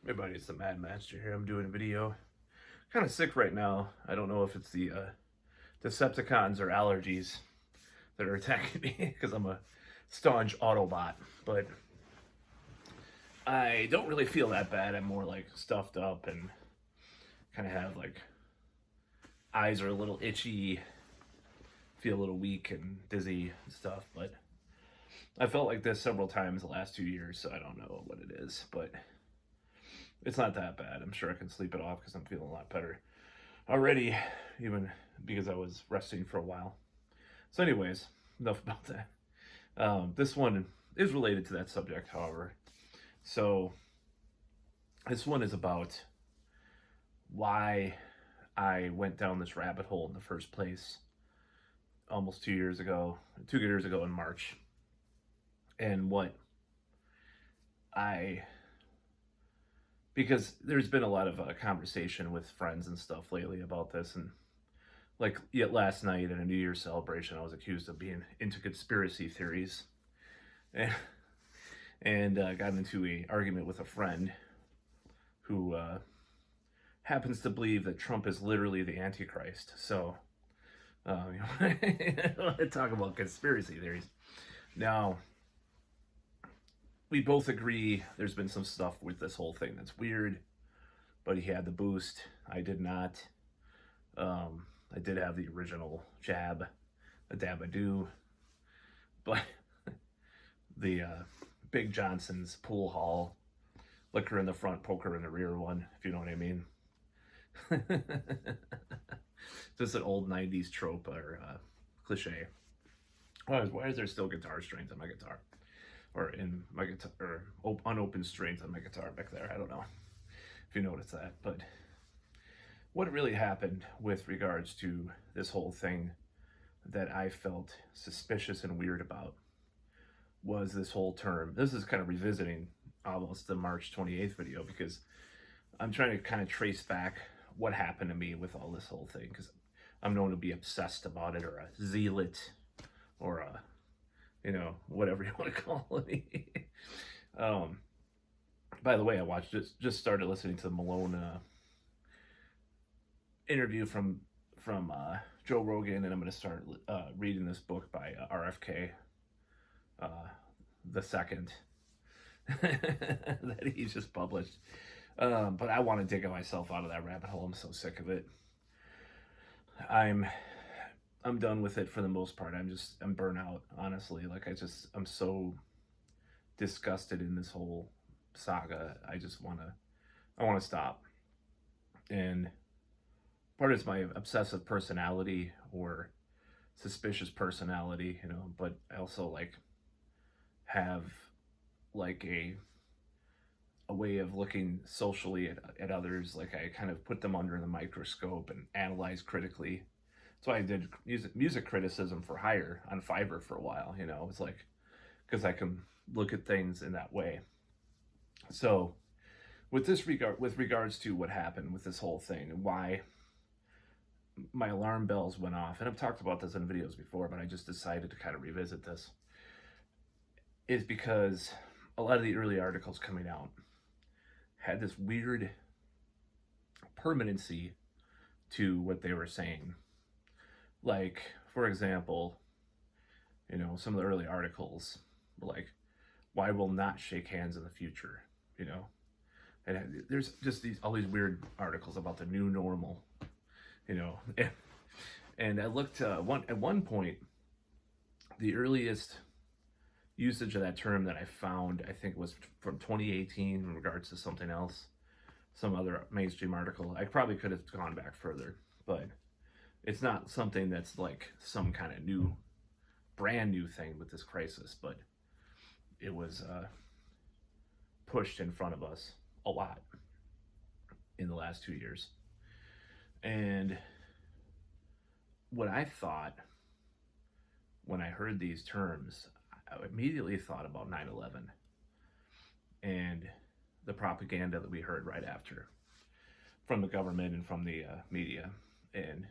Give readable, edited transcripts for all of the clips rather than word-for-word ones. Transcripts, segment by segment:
Hey buddy, it's the Mad Master here. I'm doing a video. Kind of sick right now. I don't know if it's the Decepticons or allergies that are attacking me because I'm a staunch Autobot. But I don't really feel that bad. I'm more like stuffed up and kind of have like eyes are a little itchy, feel a little weak and dizzy and stuff. But I felt like this several times the last 2 years, so I don't know what it is. But it's not that bad. I'm sure I can sleep it off because I'm feeling a lot better already, even because I was resting for a while. So, anyways, enough about that. This one is related to that subject, however. So, this one is about why I went down this rabbit hole in the first place almost 2 years ago, 2 years ago in March, and what I because there's been a lot of conversation with friends and stuff lately about this, and like yet last night at a New Year's celebration, I was accused of being into conspiracy theories, and, got into a argument with a friend who happens to believe that Trump is literally the Antichrist. So, I want to talk about conspiracy theories. Now, we both agree there's been some stuff with this whole thing that's weird, but he had the boost. I did not. I did have the original jab, a dabadoo, but the Big Johnson's pool hall, liquor in the front, poker in the rear one, if you know what I mean. Just an old 90s trope or cliche. Why is there still guitar strings on my guitar? Or in my guitar, or unopened strings on my guitar back there. I don't know if you noticed that. But what really happened with regards to this whole thing that I felt suspicious and weird about was this whole term. This is kind of revisiting almost the March 28th video because I'm trying to kind of trace back what happened to me with all this whole thing, because I'm known to be obsessed about it, or a zealot, or a whatever you want to call it. By the way, I just started listening to the Malone interview from Joe Rogan, and I'm going to start reading this book by RFK the second that he's just published. But I want to dig myself out of that rabbit hole. I'm so sick of it. I'm done with it for the most part. I'm burnout, honestly. Like I'm so disgusted in this whole saga. I want to stop. And part of it's my obsessive personality or suspicious personality, but I also have a way of looking socially at others. Like I kind of put them under the microscope and analyze critically. So I did music criticism for hire on Fiverr for a while. It's like, because I can look at things in that way. So with regards to what happened with this whole thing and why my alarm bells went off, and I've talked about this in videos before, but I just decided to kind of revisit this, is because a lot of the early articles coming out had this weird permanency to what they were saying. Like, for example, some of the early articles were like, why will not shake hands in the future, and there's just all these weird articles about the new normal, and I looked at one point, the earliest usage of that term that I found, I think, was from 2018 in regards to something else, some other mainstream article. I probably could have gone back further, but it's not something that's like some kind of brand new thing with this crisis, but it was pushed in front of us a lot in the last 2 years. And what I thought when I heard these terms, I immediately thought about 9/11 and the propaganda that we heard right after from the government and from the media, and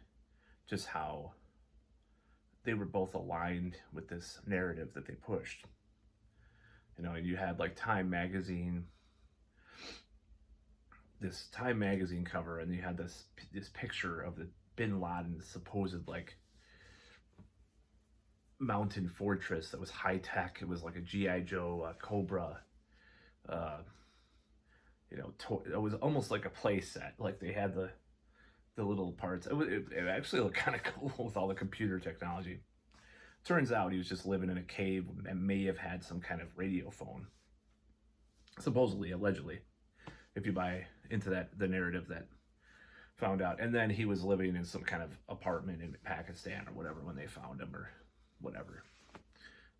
just how they were both aligned with this narrative that they pushed. And you had like Time magazine this Time magazine cover, and you had this picture of the Bin Laden's supposed like mountain fortress that was high tech. It was like a GI Joe Cobra. Uh, it was almost like a play set. Like they had the little parts. It actually looked kind of cool with all the computer technology. Turns out he was just living in a cave and may have had some kind of radio phone, supposedly, allegedly, if you buy into the narrative that found out. And then he was living in some kind of apartment in Pakistan or whatever when they found him, or whatever.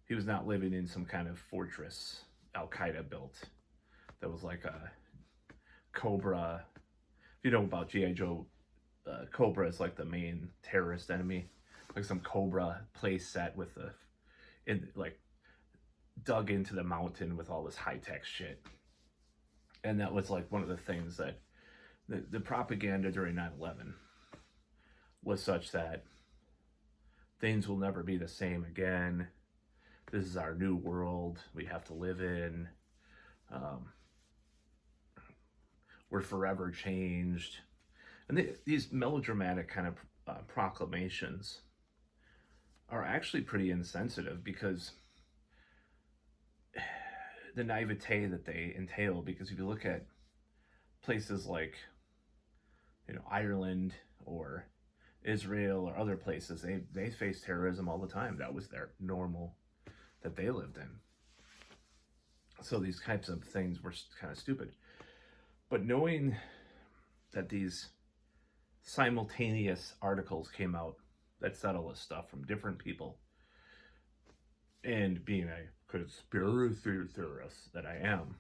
He was not living in some kind of fortress Al Qaeda built that was like a Cobra. If you know about G.I. Joe, Cobra is like the main terrorist enemy. Like some Cobra play set with like dug into the mountain with all this high tech shit. And that was like one of the things that the propaganda during 9/11 was such that things will never be the same again. This is our new world we have to live in. We're forever changed. And these melodramatic kind of proclamations are actually pretty insensitive, because the naivete that they entail. Because if you look at places like, Ireland or Israel or other places, they face terrorism all the time. That was their normal that they lived in. So these types of things were kind of stupid. But knowing that these simultaneous articles came out that said all this stuff from different people, and being a conspiracy theorist that I am,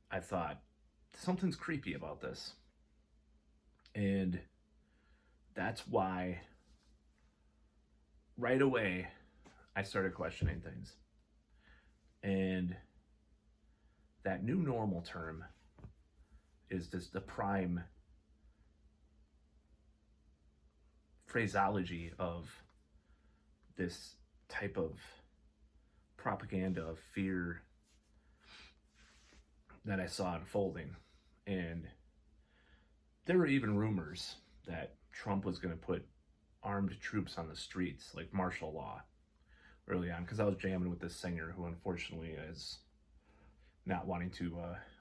I thought something's creepy about this. And that's why right away I started questioning things. And that new normal term is just the prime phraseology of this type of propaganda of fear that I saw unfolding. And there were even rumors that Trump was going to put armed troops on the streets, like martial law, early on, because I was jamming with this singer who unfortunately is not wanting to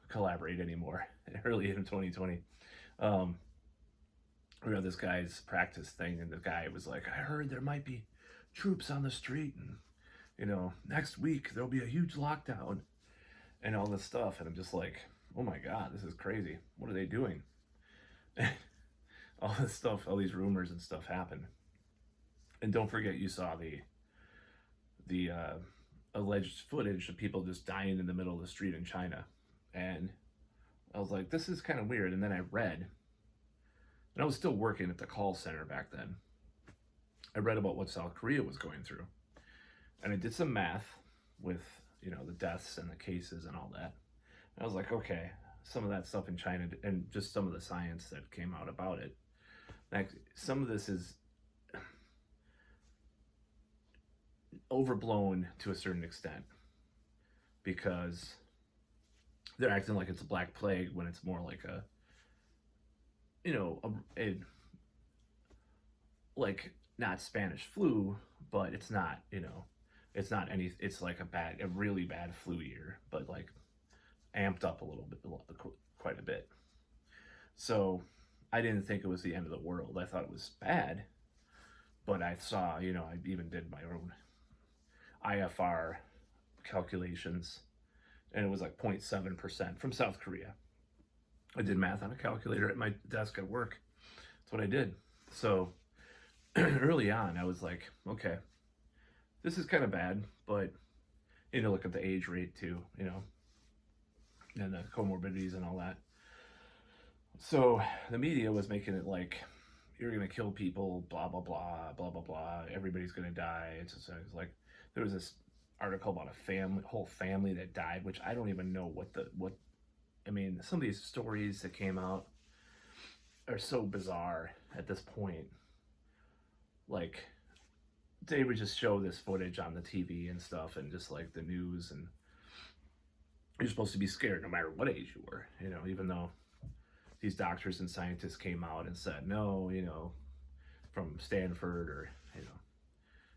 collaborate anymore early in 2020. We had this guy's practice thing, and the guy was like, I heard there might be troops on the street, and next week there'll be a huge lockdown and all this stuff. And I'm just like, oh my God, this is crazy. What are they doing? All this stuff, all these rumors and stuff happen. And don't forget, you saw the alleged footage of people just dying in the middle of the street in China. And I was like, this is kind of weird. And then I read, and I was still working at the call center back then. I read about what South Korea was going through. And I did some math with, the deaths and the cases and all that. And I was like, okay, some of that stuff in China and just some of the science that came out about it. Like, some of this is overblown to a certain extent, because they're acting like it's a black plague when it's more like like not Spanish flu, but it's not, it's not it's like a really bad flu year, but like amped up a little bit, quite a bit. So I didn't think it was the end of the world. I thought it was bad, but I saw, I even did my own IFR calculations, and it was like 0.7% from South Korea. I did math on a calculator at my desk at work. That's what I did. So early on, I was like, okay, this is kind of bad, but look at the age rate too, and the comorbidities and all that. So the media was making it like, you're going to kill people, blah, blah, blah, blah, blah, blah. Everybody's going to die. It's like, there was this article about whole family that died, which I don't even know some of these stories that came out are so bizarre at this point. Like, they would just show this footage on the TV and stuff, and just like the news, and you're supposed to be scared no matter what age you were, even though these doctors and scientists came out and said, no, from Stanford or,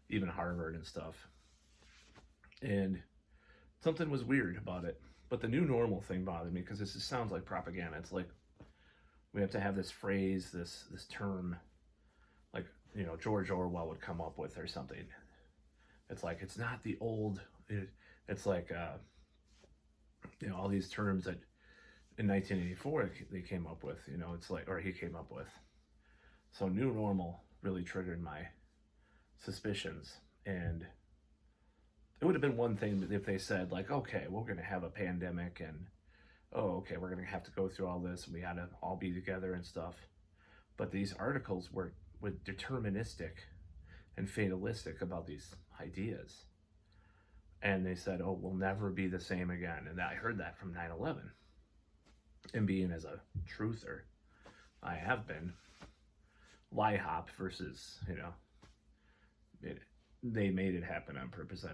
even Harvard and stuff. And something was weird about it. But the new normal thing bothered me because this just sounds like propaganda. It's like we have to have this phrase, this term, like, George Orwell would come up with or something. It's like, it's not the old, it's like, all these terms that in 1984 they came up with, it's like, or he came up with. So new normal really triggered my suspicions. And it would have been one thing if they said, like, okay, we're going to have a pandemic and, oh, okay, we're going to have to go through all this and we had to all be together and stuff. But these articles were deterministic and fatalistic about these ideas. And they said, oh, we'll never be the same again. And I heard that from 9/11. And being as a truther, I have been, lie hop versus, they made it happen on purpose.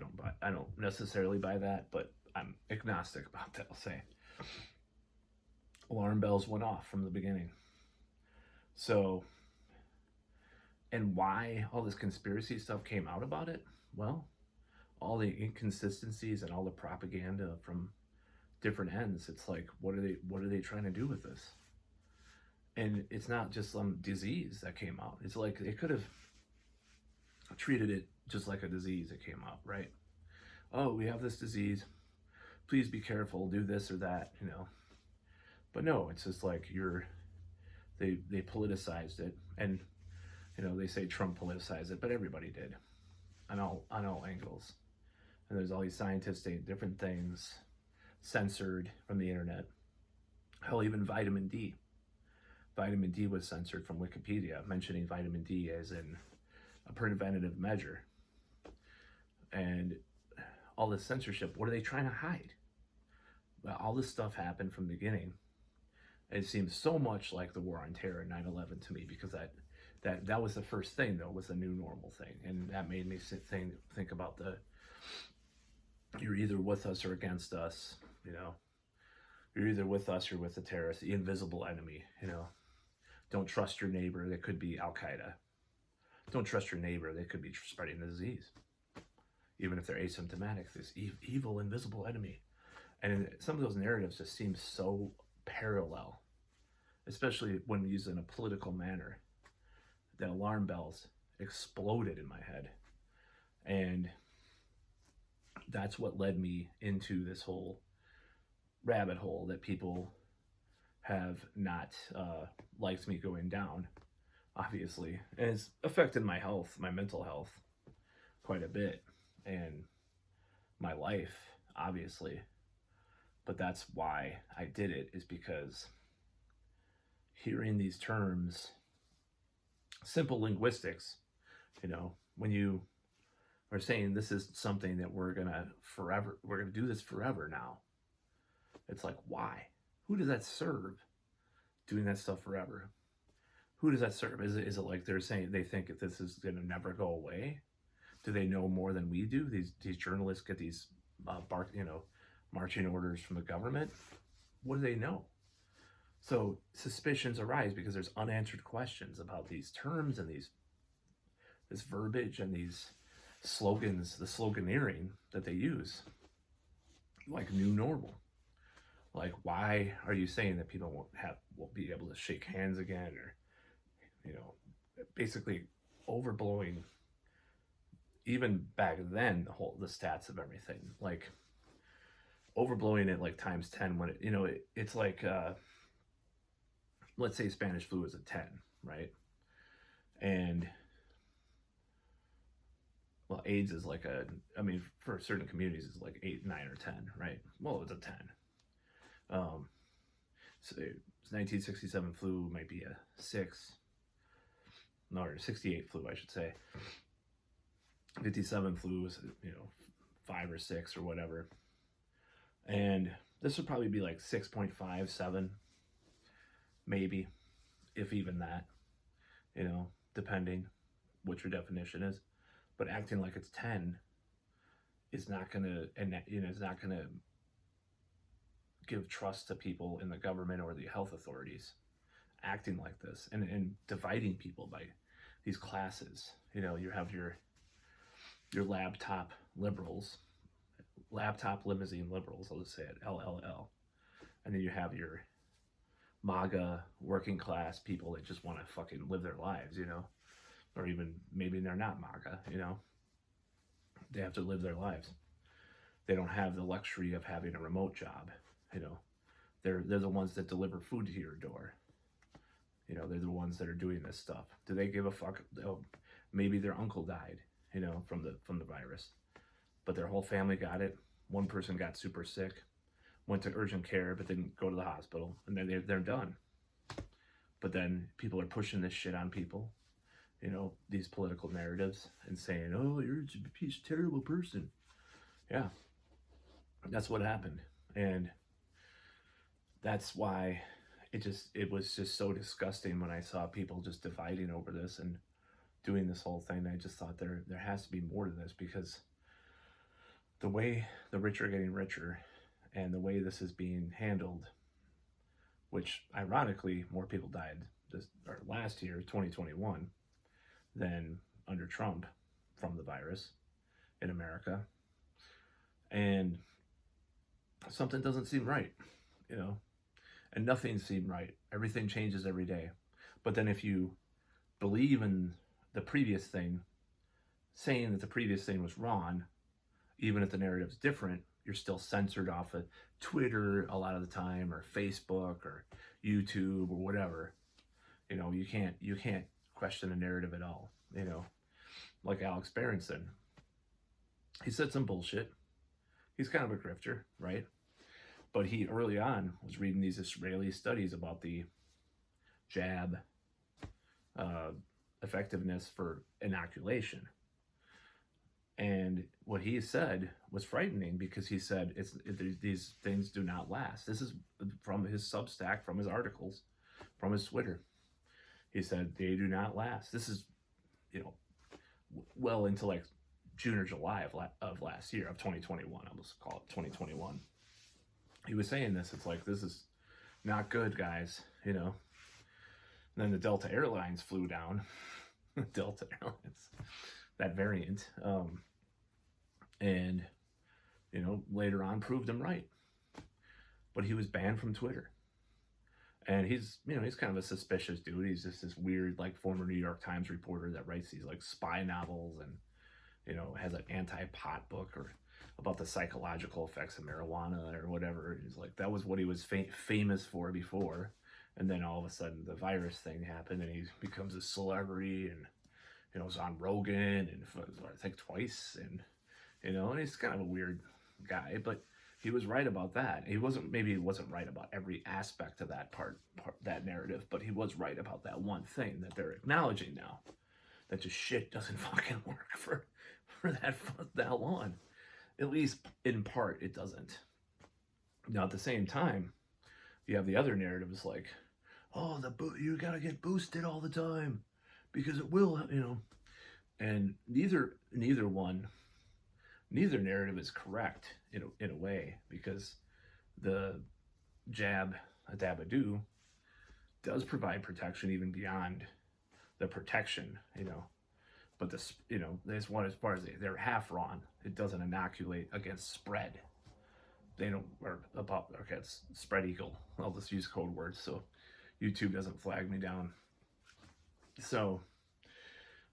I don't necessarily buy that, but I'm agnostic about that, I'll say. Alarm bells went off from the beginning. So, and why all this conspiracy stuff came out about it? Well, all the inconsistencies and all the propaganda from different ends. It's like, what are they trying to do with this? And it's not just some disease that came out. It's like they could have treated it just like a disease that came out, right? Oh, we have this disease. Please be careful. Do this or that, But no, it's just like they politicized it, and they say Trump politicized it, but everybody did, on all angles. And there's all these scientists saying different things, censored from the internet. Hell, even vitamin D. Vitamin D was censored from Wikipedia, mentioning vitamin D as in a preventative measure. And all this censorship, what are they trying to hide? Well, all this stuff happened from the beginning. It seems so much like the war on terror in 9/11 to me, because that was the first thing, though, was the new normal thing. And that made me think about you're either with us or against us, You're either with us or with the terrorists, the invisible enemy, Don't trust your neighbor, they could be Al-Qaeda. Don't trust your neighbor, they could be spreading the disease. Even if they're asymptomatic, this evil, invisible enemy. And some of those narratives just seem so parallel, especially when used in a political manner. The alarm bells exploded in my head. And that's what led me into this whole rabbit hole that people have not liked me going down, obviously. And it's affected my health, my mental health, quite a bit, and my life, obviously. But that's why I did it, is because hearing these terms, simple linguistics, when you are saying this is something that we're gonna do this forever now. It's like, why? Who does that serve, doing that stuff forever? Who does that serve? Is it like they're saying they think that this is gonna never go away? Do they know more than we do? These journalists get these marching orders from the government. What do they know? So suspicions arise because there's unanswered questions about these terms and this verbiage and these slogans, the sloganeering that they use, like new normal. Like, why are you saying that people won't be able to shake hands again, or basically overblowing even back then the stats of everything, like overblowing it like times 10 when it's like let's say Spanish flu is a 10, right? And well, AIDS is like for certain communities it's like 8, 9, or 10, right? Well, it's a 10. So 1967 flu might be a 6, no, or 68 flu, I should say. 57 flu is 5 or 6 or whatever, and this would probably be like 6.5, 7, maybe, if even that, depending what your definition is. But acting like it's 10 is not gonna, is not gonna give trust to people in the government or the health authorities. acting like this and dividing people by these classes. You know, you have your laptop limousine liberals, I'll just say it, LLL. And then you have your MAGA working class people that just want to fucking live their lives, you know, or even maybe they're not MAGA, you know, they have to live their lives. They don't have the luxury of having a remote job, you know. They're the ones that deliver food to your door. You know, they're the ones that are doing this stuff. Do they give a fuck? Oh, maybe their uncle died, you know, from the virus, but their whole family got it. One person got super sick, went to urgent care, but didn't go to the hospital, and then they're done. But then people are pushing this shit on people, you know, these political narratives, and saying, "Oh, you're a terrible person." Yeah, that's what happened, and that's why it was just so disgusting when I saw people just dividing over this and doing this whole thing. I just thought there has to be more to this, because the way the rich are getting richer and the way this is being handled, which ironically more people died last year, 2021, than under Trump from the virus in America, and something doesn't seem right, you know, and nothing seemed right. Everything changes every day. But then if you believe in the previous thing, saying that the previous thing was wrong, even if the narrative's different, you're still censored off of Twitter a lot of the time, or Facebook or YouTube or whatever. You know, you can't question a narrative at all, you know. Like Alex Berenson, he said some bullshit. He's kind of a grifter, right? But he early on was reading these Israeli studies about the jab effectiveness for inoculation. And what he said was frightening, because he said these things do not last. This is from his Substack, from his articles, from his Twitter. He said they do not last. This is, you know, well into like June or July of last year, of 2021. I'll just call it 2021. He was saying this. It's like, this is not good, guys, you know. And then the Delta Airlines flew down. Delta Airlines, that variant. And, you know, later on proved him right. But he was banned from Twitter. And he's, you know, he's kind of a suspicious dude. He's just this weird, like, former New York Times reporter that writes these, like, spy novels and, you know, has an anti-pot book or about the psychological effects of marijuana or whatever. He's like, that was what he was famous for before. And then all of a sudden the virus thing happened and he becomes a celebrity, and, you know, was on Rogan and I think twice, and, you know, and he's kind of a weird guy, but he was right about that. Maybe he wasn't right about every aspect of that part, that narrative, but he was right about that one thing that they're acknowledging now, that just shit doesn't fucking work for that long. At least in part, it doesn't. Now, at the same time, you have the other narratives like, oh, you gotta get boosted all the time because it will, you know. And neither narrative is correct in a way, because the jab, Adabadoo, does provide protection even beyond the protection, you know. But this, you know, this one, as far as they're half wrong. It doesn't inoculate against spread. They don't, or about, okay, it's spread eagle. I'll just use code words so YouTube doesn't flag me down. So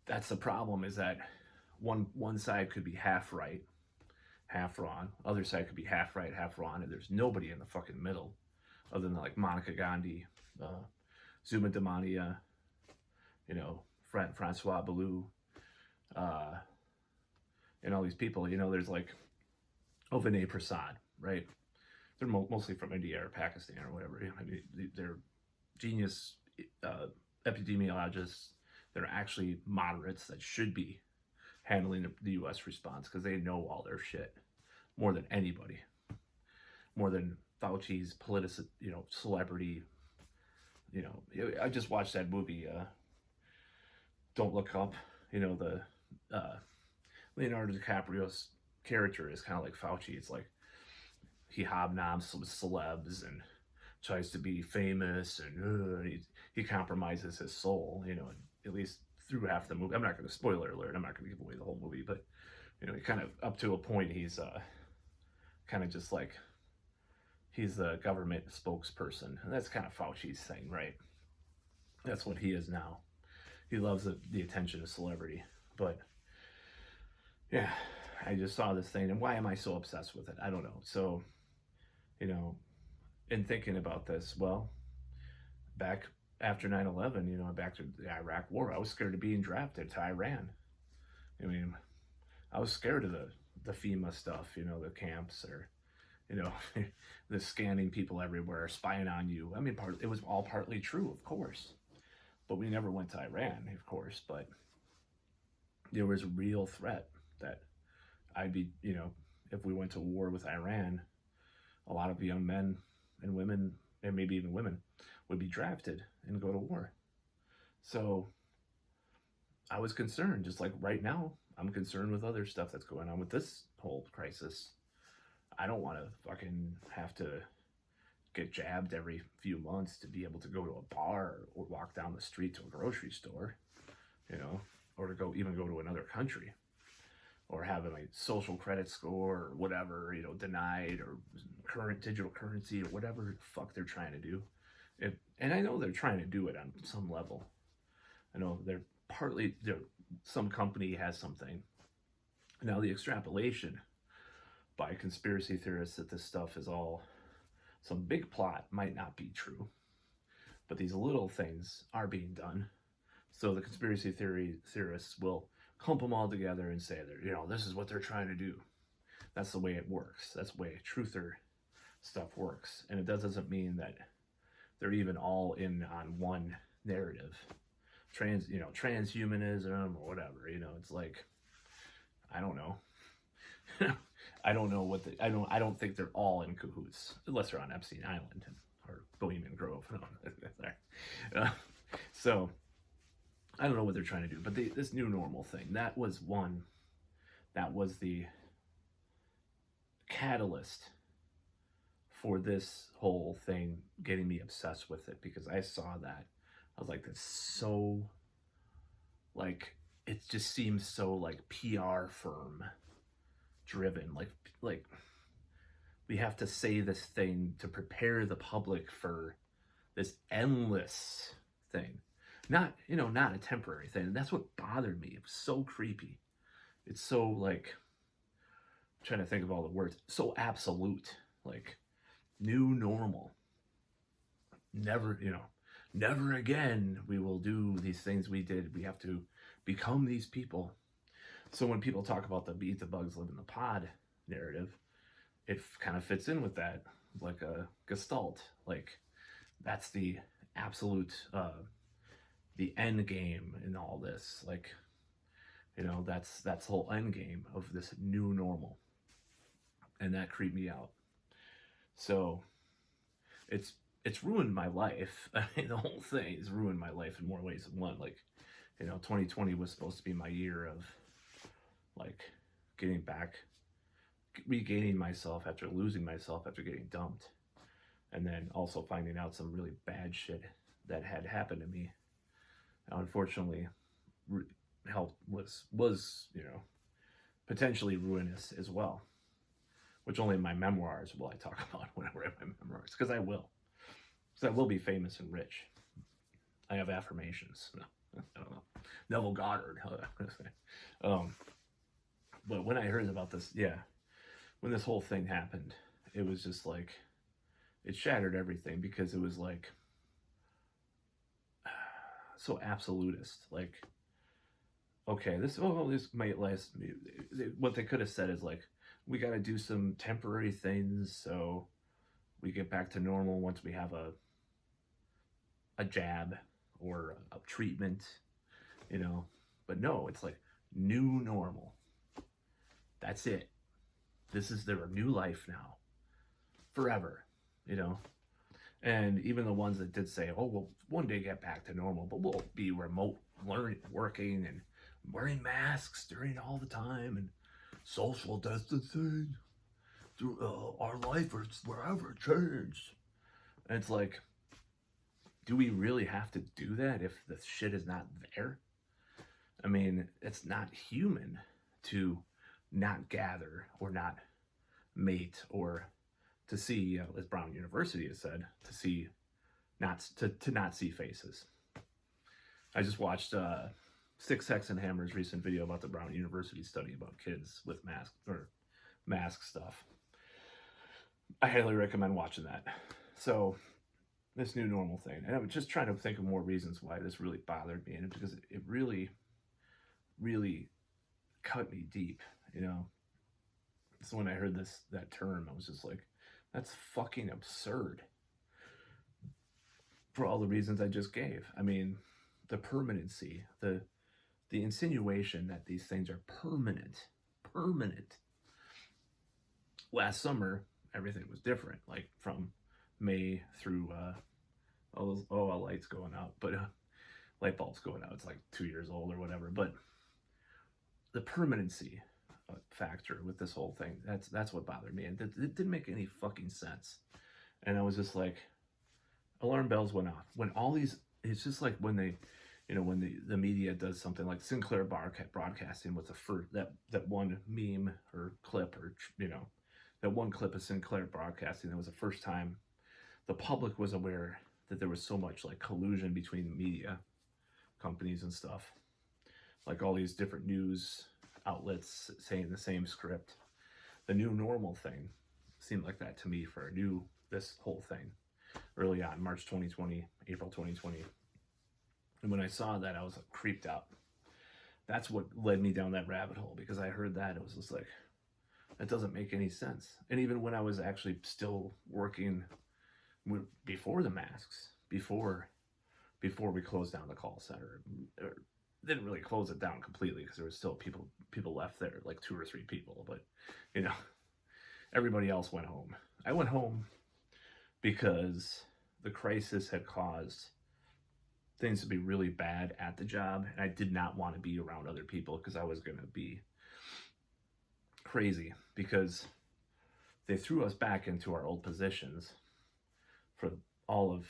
that's the problem, is that one side could be half right, half wrong. Other side could be half right, half wrong, and there's nobody in the fucking middle, other than like Monica Gandhi, Zuma Damania, you know, Francois Ballou, and all these people. You know, there's like Vinay Prasad, right? They're mostly from India or Pakistan or whatever. I mean, they're genius epidemiologists. They're actually moderates that should be handling the U.S. response, because they know all their shit more than anybody, more than Fauci's celebrity. You know, I just watched that movie, Don't Look Up. You know, the Leonardo DiCaprio's character is kind of like Fauci. It's like he hobnobs with celebs and tries to be famous, and he compromises his soul, at least through half the movie. I'm not going to, spoiler alert, I'm not going to give away the whole movie, but he kind of, up to a point, he's kind of just like, he's the government spokesperson, and that's kind of Fauci's thing, right? That's what he is now. He loves the attention of celebrity. But yeah, I just saw this thing, and why am I so obsessed with it? I don't know. So, in thinking about this, well, back after 9/11, back to the Iraq War, I was scared of being drafted to Iran. I mean, I was scared of the FEMA stuff, the camps, or the scanning people everywhere, spying on you. I mean, it was all partly true, of course, but we never went to Iran, of course. But there was a real threat that I'd be, if we went to war with Iran, a lot of young men and women, and maybe even women, would be drafted and go to war. So I was concerned, just like right now, I'm concerned with other stuff that's going on with this whole crisis. I don't want to fucking have to get jabbed every few months to be able to go to a bar or walk down the street to a grocery store, or to even go to another country, or have my social credit score or whatever, denied, or current digital currency, or whatever the fuck they're trying to do. And I know they're trying to do it on some level. I know some company has something. Now the extrapolation by conspiracy theorists that this stuff is all some big plot might not be true, but these little things are being done. So the conspiracy theorists will clump them all together and say that, this is what they're trying to do. That's the way it works. That's the way truther stuff works. And it doesn't mean that they're even all in on one narrative. Transhumanism or whatever, it's like, I don't know. I don't know what I don't think they're all in cahoots, unless they're on Epstein Island or Bohemian Grove. So I don't know what they're trying to do, but this new normal thing, that was the catalyst for this whole thing getting me obsessed with it, because I saw that. I was like, that's so, like, it just seems so like PR firm driven, like we have to say this thing to prepare the public for this endless thing, not a temporary thing. And that's what bothered me. It was so creepy. It's so, like, I'm trying to think of all the words, so absolute, like new normal. Never again we will do these things we did. We have to become these people. So when people talk about the eat the bugs, live in the pod narrative, it kind of fits in with that, like a gestalt. Like, that's the absolute, the end game in all this. Like, that's the whole end game of this new normal. And that creeped me out. So it's ruined my life. I mean, the whole thing has ruined my life in more ways than one. Like, 2020 was supposed to be my year of, like, getting back, regaining myself after losing myself after getting dumped, and then also finding out some really bad shit that had happened to me. Now, unfortunately, health was potentially ruinous as well, which only in my memoirs will I talk about when I write my memoirs, because I will be famous and rich. I have affirmations. No, I don't know. Neville Goddard. But when I heard about this, when this whole thing happened, it was just like, it shattered everything, because it was like so absolutist. Like, okay, this might last. What they could have said is like, we got to do some temporary things so we get back to normal once we have a jab or a treatment, But no, it's like new normal. That's it. This is their new life now, forever, And even the ones that did say, oh, we'll one day get back to normal, but we'll be remote working and wearing masks during all the time and social distancing through our life or wherever changed. And it's like, do we really have to do that if the shit is not there? I mean, it's not human to not gather or not mate or to see, as Brown University has said, to see to not see faces. I just watched Six Sex and Hammer's recent video about the Brown University study about kids with mask stuff. I highly recommend watching that. So this new normal thing, and I was just trying to think of more reasons why this really bothered me, and because it really, really cut me deep. So when I heard that term, I was just like, that's fucking absurd. For all the reasons I just gave. I mean, the permanency, the insinuation that these things are permanent. Last summer, everything was different. Like from May through all those lights going out, but light bulbs going out. It's like 2 years old or whatever. But the permanency factor with this whole thing, that's what bothered me, and it didn't make any fucking sense. And I was just like, alarm bells went off when all these. It's just like when they, when the media does something like Sinclair Broadcasting was the first that one meme or clip or that one clip of Sinclair Broadcasting. That was the first time the public was aware that there was so much like collusion between the media companies and stuff, like all these different news outlets saying the same script. The new normal thing seemed like that to me for this whole thing early on, March 2020, April 2020. And when I saw that, I was like, creeped out. That's what led me down that rabbit hole, because I heard that. It was just like, that doesn't make any sense. And even when I was actually still working before the masks, before we closed down the call center, or didn't really close it down completely because there was still people left there, like 2 or 3 people, but everybody else went home. I went home because the crisis had caused things to be really bad at the job, and I did not want to be around other people because I was going to be crazy, because they threw us back into our old positions for all of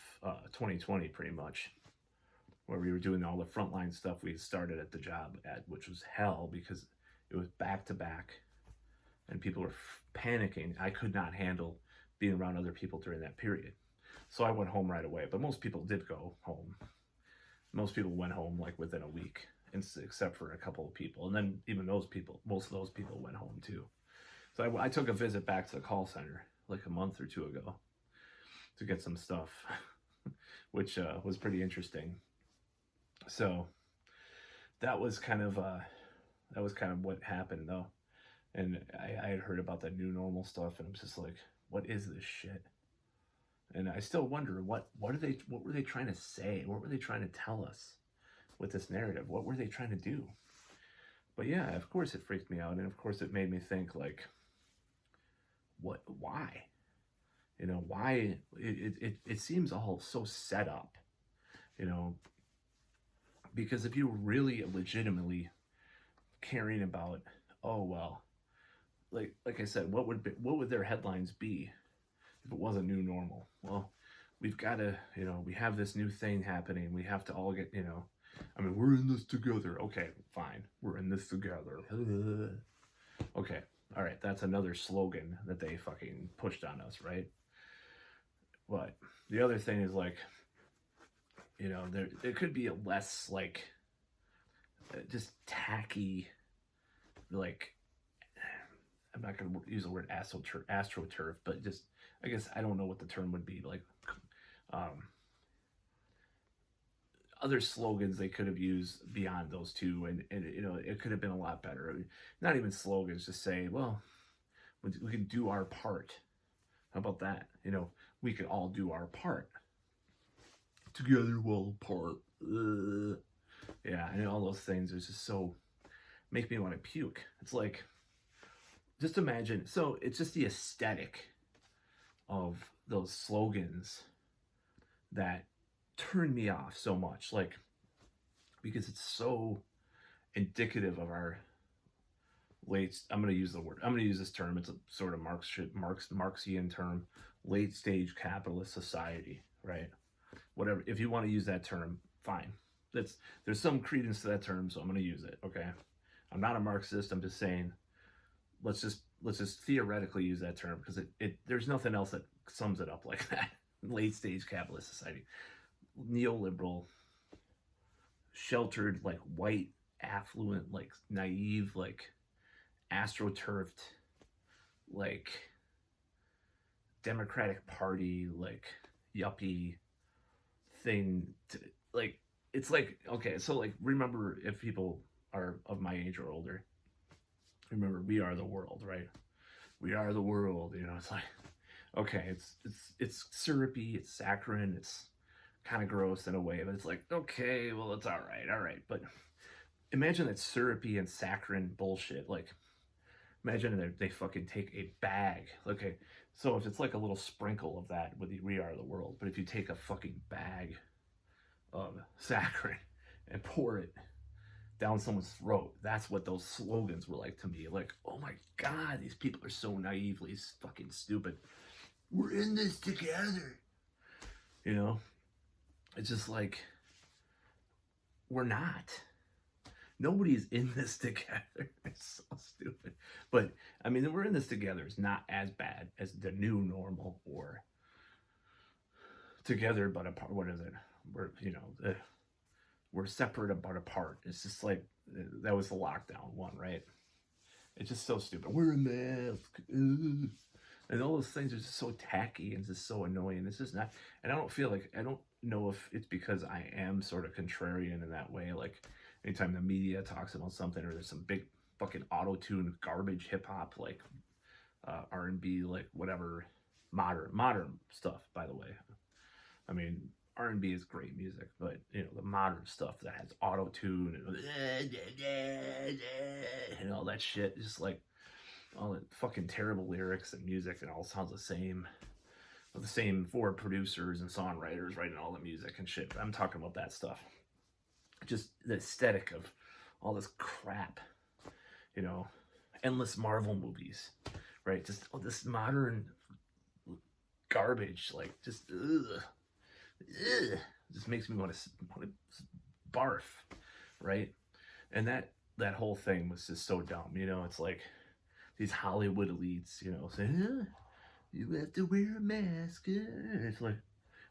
2020 pretty much, where we were doing all the frontline stuff we started at the job which was hell because it was back to back and people were panicking. I could not handle being around other people during that period. So I went home right away, but most people did go home. Most people went home like within a week, except for a couple of people. And then even most of those people went home too. So I took a visit back to the call center like a month or 2 ago to get some stuff, which was pretty interesting. So that was kind of what happened though. And I had heard about that new normal stuff, and I'm just like, what is this shit? And I still wonder what were they trying to say? What were they trying to tell us with this narrative? What were they trying to do? But yeah, of course it freaked me out, and of course it made me think like, why? Why it seems all so set up, because if you were really legitimately caring about, oh well, like I said, what would their headlines be if it was a new normal? Well, we've got to, we have this new thing happening. We have to all get, I mean, we're in this together. Okay, fine. We're in this together. Okay. All right. That's another slogan that they fucking pushed on us, right? But the other thing is like, there could be a less like just tacky, like, I'm not going to use the word astroturf, but just, I guess, I don't know what the term would be, like, other slogans they could have used beyond those two, and it could have been a lot better. Not even slogans, just say, well, we can do our part. How about that? We could all do our part. Together we'll part. Yeah, and all those things are just so, make me want to puke. It's like, just imagine, so it's just the aesthetic of those slogans that turn me off so much, like, because it's so indicative of our I'm going to use this term, it's a sort of Marxian term, late stage capitalist society, right? Whatever. If you want to use that term, fine. There's some credence to that term, so I'm going to use it. Okay. I'm not a Marxist. I'm just saying let's just theoretically use that term because it there's nothing else that sums it up like that. Late stage capitalist society, neoliberal, sheltered, like white, affluent, like naive, like astroturfed, like Democratic Party, like yuppie thing. Like it's like okay, so like remember if people are of my age or older, remember we are the world, right? We are the world. You know, it's like okay, it's syrupy, it's saccharine, it's kind of gross in a way, but it's like okay, well it's all right. But imagine that syrupy and saccharine bullshit. Like imagine that they fucking take a bag. Okay, so if it's like a little sprinkle of that with the We Are the World, but if you take a fucking bag of saccharine and pour it down someone's throat, that's what those slogans were like to me. Like, oh my god, these people are so naively fucking stupid. We're in this together. You know? It's just like, we're not. Nobody's in this together. It's so stupid. But, I mean, we're in this together is not as bad as the new normal or together but apart. What is it? We're, you know, we're separate but apart. It's just like, that was the lockdown one, right? It's just so stupid. Wear a mask. And all those things are just so tacky and just so annoying. It's just not, and I don't know if it's because I am sort of contrarian in that way. Like anytime the media talks about something or there's some big fucking auto-tune garbage hip hop, like R&B, like whatever, modern stuff, by the way. I mean, R&B is great music, but you know, the modern stuff that has auto-tune and all that shit, just like all the fucking terrible lyrics and music, and all sounds the same. With the same four producers and songwriters writing all the music and shit. I'm talking about that stuff. Just the aesthetic of all this crap, you know, endless Marvel movies, right? Just all this modern garbage, like just just makes me want to barf, right? And that whole thing was just so dumb, you know. It's like these Hollywood elites, you know, saying, you have to wear a mask. It's like,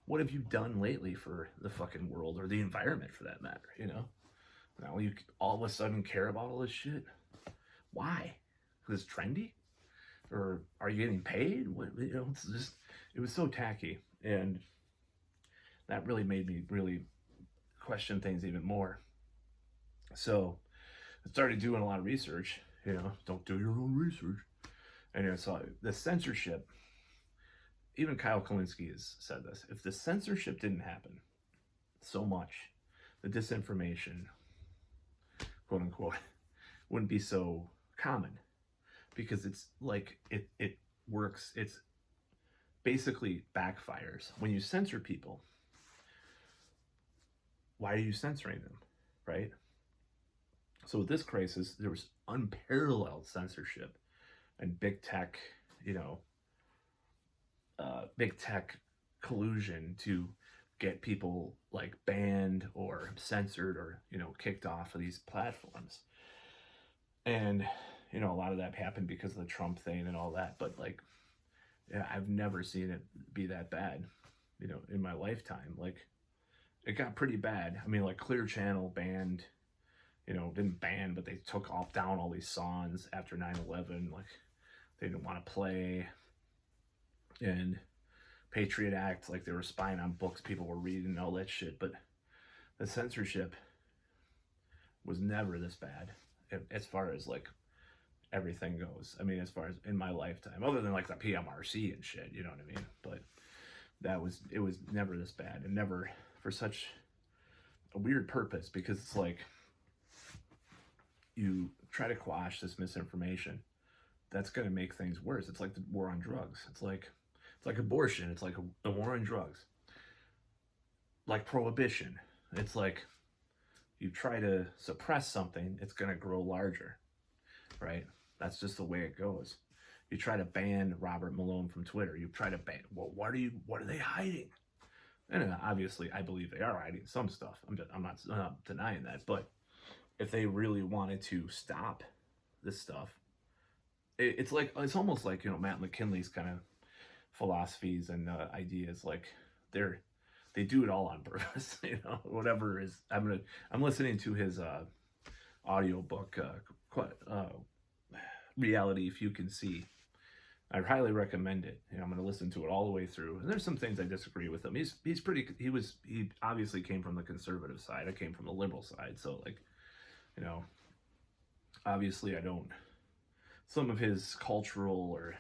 what have you done lately for the fucking world or the environment for that matter, you know? Now you all of a sudden care about all this shit? Why? Because it's trendy? Or are you getting paid? What, you know, it's just, it was so tacky. And that really made me really question things even more. So I started doing a lot of research, you know, don't do your own research. And you know, so the censorship, even Kyle Kalinske has said this, if the censorship didn't happen so much, the disinformation, quote unquote, wouldn't be so common. Because it's like, it works, it's basically backfires. When you censor people, why are you censoring them, right? So with this crisis, there was unparalleled censorship and big tech, you know, big tech collusion to get people like banned or censored or, you know, kicked off of these platforms. And, you know, a lot of that happened because of the Trump thing and all that. But like, yeah, I've never seen it be that bad, you know, in my lifetime. Like, it got pretty bad. I mean, like Clear Channel banned, you know, didn't ban, but they took down all these songs after 9/11. Like, they didn't want to play. And Patriot Act, like they were spying on books people were reading and all that shit. But the censorship was never this bad as far as like everything goes. I mean, as far as in my lifetime, other than like the PMRC and shit, you know what I mean? But it was never this bad, and never for such a weird purpose, because it's like you try to quash this misinformation, that's going to make things worse. It's like the war on drugs. It's like abortion. It's like the war on drugs. Like prohibition. It's like you try to suppress something, it's going to grow larger, right? That's just the way it goes. You try to ban Robert Malone from Twitter. You try to ban. Well, what are they hiding? And obviously, I believe they are hiding some stuff. I'm not denying that. But if they really wanted to stop this stuff, it's almost like Matt McKinley's kind of philosophies and ideas. Like they do it all on purpose. Whatever is. I'm listening to his audiobook, Reality If You Can See. I highly recommend it. I'm going to listen to it all the way through. And there's some things I disagree with him. He obviously came from the conservative side. I came from the liberal side. So obviously I don't, some of his cultural or,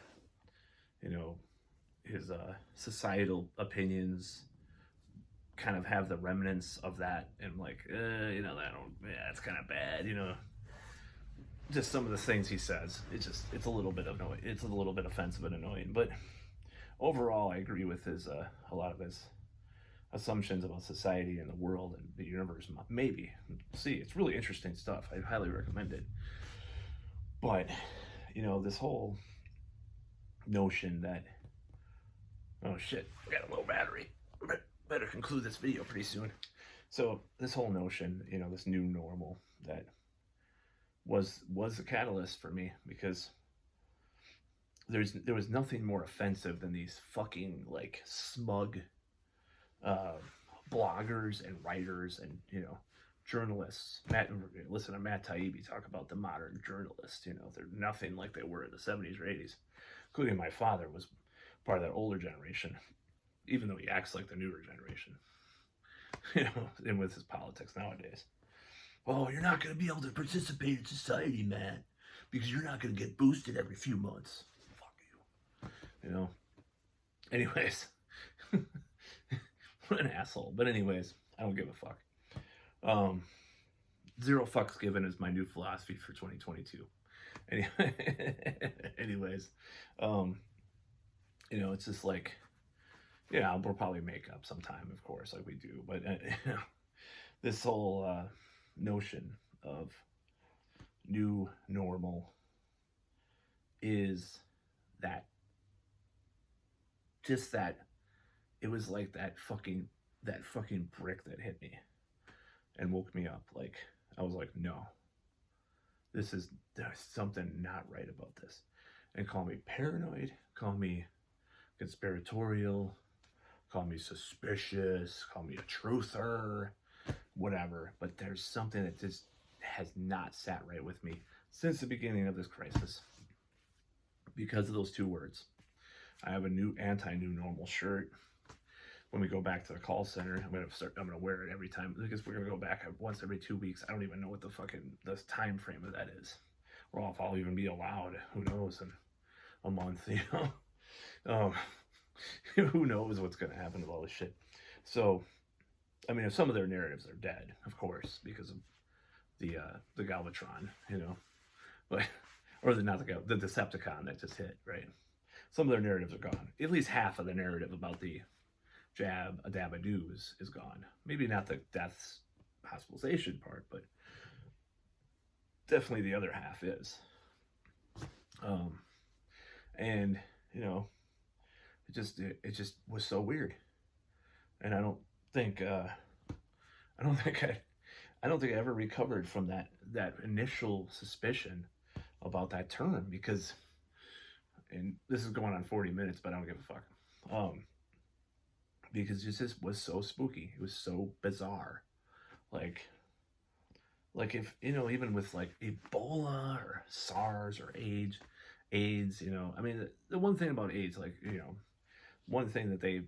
his societal opinions kind of have the remnants of that. And that's kind of bad, just some of the things he says. It's a little bit annoying. It's a little bit offensive and annoying. But overall, I agree with his a lot of his assumptions about society and the world and the universe. Maybe see, it's really interesting stuff. I highly recommend it. But this whole notion that oh shit, I got a low battery. Better conclude this video pretty soon. So this whole notion, this new normal that was a catalyst for me, because there was nothing more offensive than these fucking smug bloggers and writers and journalists. Listen to Matt Taibbi talk about the modern journalist. They're nothing like they were in the 70s or 80s, including my father was part of that older generation, even though he acts like the newer generation. And with his politics nowadays. Oh, you're not going to be able to participate in society, man, because you're not going to get boosted every few months. Fuck you. Anyways. What an asshole. But anyways, I don't give a fuck. Zero fucks given is my new philosophy for 2022. Anyways, it's just we'll probably make up sometime, of course, like we do. But, this whole notion of new normal is that it was like that fucking brick that hit me and woke me up. I was like, no, there's something not right about this. And call me paranoid, call me conspiratorial, call me suspicious, call me a truther, whatever, but there's something that just has not sat right with me since the beginning of this crisis because of those two words. I have a new anti-new normal shirt. When we go back to the call center, I'm gonna wear it every time, because we're gonna go back once every 2 weeks. I don't even know what the time frame of that is, or if I'll even be allowed. Who knows? In a month, who knows what's gonna happen with all this shit. So if some of their narratives are dead, of course, because of the Galvatron, but or the Decepticon that just hit, right? Some of their narratives are gone. At least half of the narrative about the jab-a-dab-a-doos is gone. Maybe not the deaths, hospitalization part, but definitely the other half is. And it just was so weird, and I don't think I ever recovered from that initial suspicion about that term, because, and this is going on 40 minutes, but I don't give a fuck. Because it just was so spooky. It was so bizarre. Like if, even with Ebola or SARS or AIDS, the one thing about AIDS, one thing that they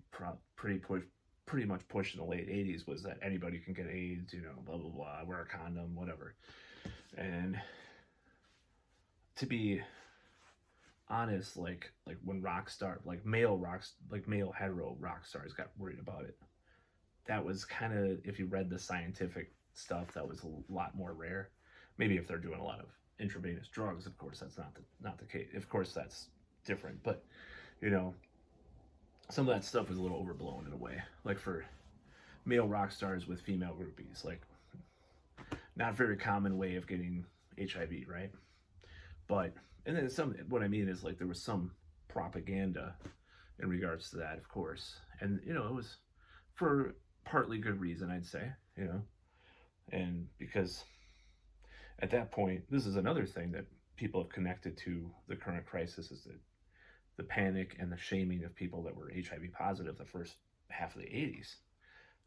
pretty much pushed in the late 80s was that anybody can get AIDS, blah, blah, blah, wear a condom, whatever. And to be honest, when male hetero rock stars got worried about it, that was kind of, if you read the scientific stuff, that was a lot more rare. Maybe if they're doing a lot of intravenous drugs, of course that's not the case. Of course that's different, but some of that stuff was a little overblown in a way. Like for male rock stars with female groupies, not very common way of getting HIV, right? But and then what I mean is like there was some propaganda in regards to that, of course. And, you know, it was for partly good reason, I'd say, you know, and because at that point, this is another thing that people have connected to the current crisis is that the panic and the shaming of people that were HIV positive the first half of the 80s.